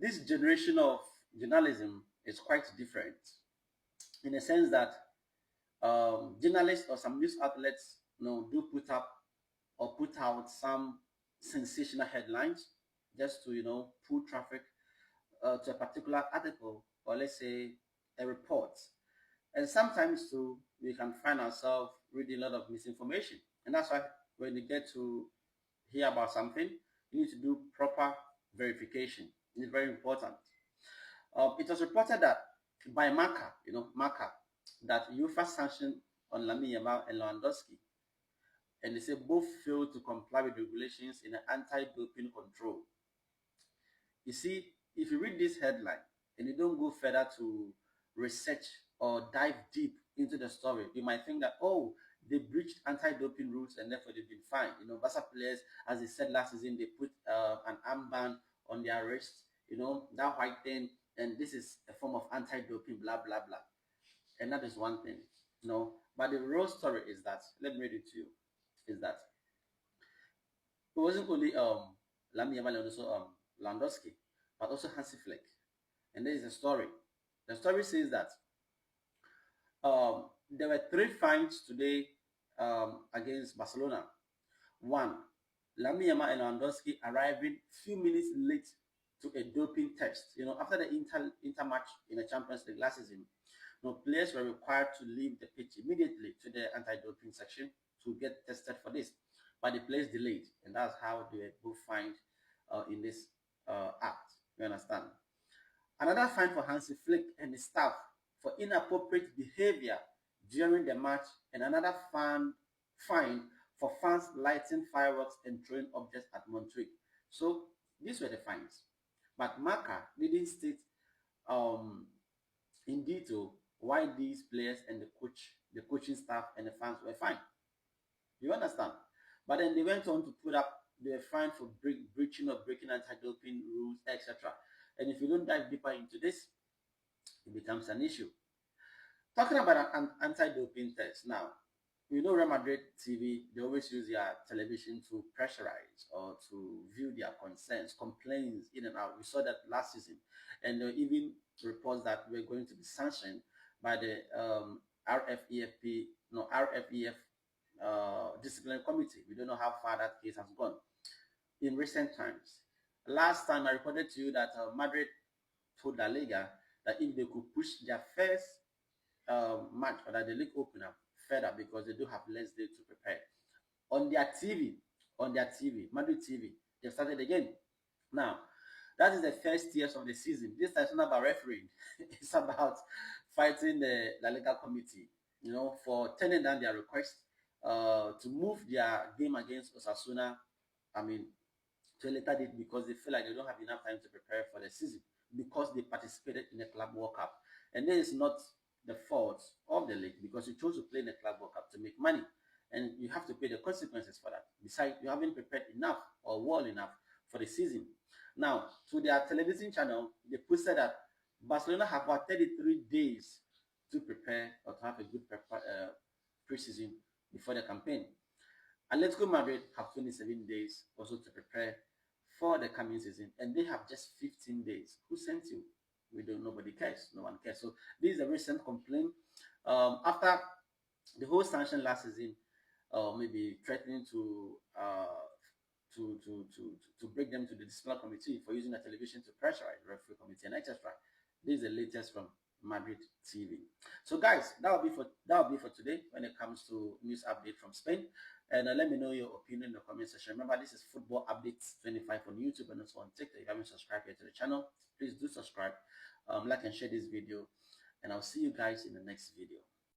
this generation of journalism is quite different in the sense that journalists or some news outlets, do put up or put out some sensational headlines just to, pull traffic to a particular article, or let's say a report. And sometimes too, we can find ourselves reading a lot of misinformation. And that's why when you get to hear about something, you need to do proper verification. It's very important. It was reported that by Marca, that UEFA sanctioned on Lamine Yamal and Lewandowski, and they say both failed to comply with regulations in the anti-doping control. You see, if you read this headline and you don't go further to research or dive deep into the story, you might think that, oh, they breached anti-doping rules and therefore they've been fined. Barca players, as they said last season, they put an armband on their wrist, that white thing, and this is a form of anti-doping, blah, blah, blah. And that is one thing, But the real story is that, let me read it to you, is that it wasn't only Lamine Yamal and also Landowski, but also Hansi Flick. And there is a story. The story says that there were 3 fines today against Barcelona. One, Lamine Yamal and Lewandowski arriving few minutes late to a doping test. After the Inter match in the Champions League last season, players were required to leave the pitch immediately to the anti-doping section to get tested for this. But the players delayed, and that's how they were both fined in this act. You understand? Another fine for Hansi Flick and his staff for inappropriate behavior during the match, and another fine for fans lighting fireworks and throwing objects at Montjuic. So these were the fines. But Marca didn't state in detail why these players and the coaching staff and the fans were fined. You understand? But then they went on to put up the fine for breaching or breaking anti-doping rules, etc. And if you don't dive deeper into this, it becomes an issue. Talking about an anti-doping test now, Real Madrid TV, they always use their television to pressurize or to view their concerns, complaints in and out. We saw that last season. And there were even reports that we're going to be sanctioned by the RFEF disciplinary committee. We don't know how far that case has gone in recent times. Last time I reported to you that Madrid told La Liga that if they could push their first match or that the league opener further, because they do have less days to prepare. On their TV, Madrid TV, they started again. Now, that is the first years of the season. This is not about refereeing. It's about fighting the La Liga committee, for turning down their request to move their game against Osasuna, to a later date, because they feel like they don't have enough time to prepare for the season because they participated in the Club World Cup. And this is not the fault of the league, because you chose to play in the Club World Cup to make money, and you have to pay the consequences for that. Besides, you haven't prepared enough or well enough for the season. Now, to their television channel, they posted that Barcelona have about 33 days to prepare or to have a good pre-season before the campaign. Atletico Madrid have 27 days also to prepare for the coming season, and they have just 15 days. Who sent you? We don't. Nobody cares. No one cares. So this is a recent complaint after the whole sanction last season, maybe threatening to break them to the disciplinary committee for using the television to pressurize the referee committee and etc. This is the latest from Madrid TV. So guys, that will be for today when it comes to news update from Spain. And let me know your opinion in the comment section. Remember, this is Football Updates 25 on YouTube and also on TikTok. If you haven't subscribed yet to the channel, please do subscribe, like and share this video, and I'll see you guys in the next video.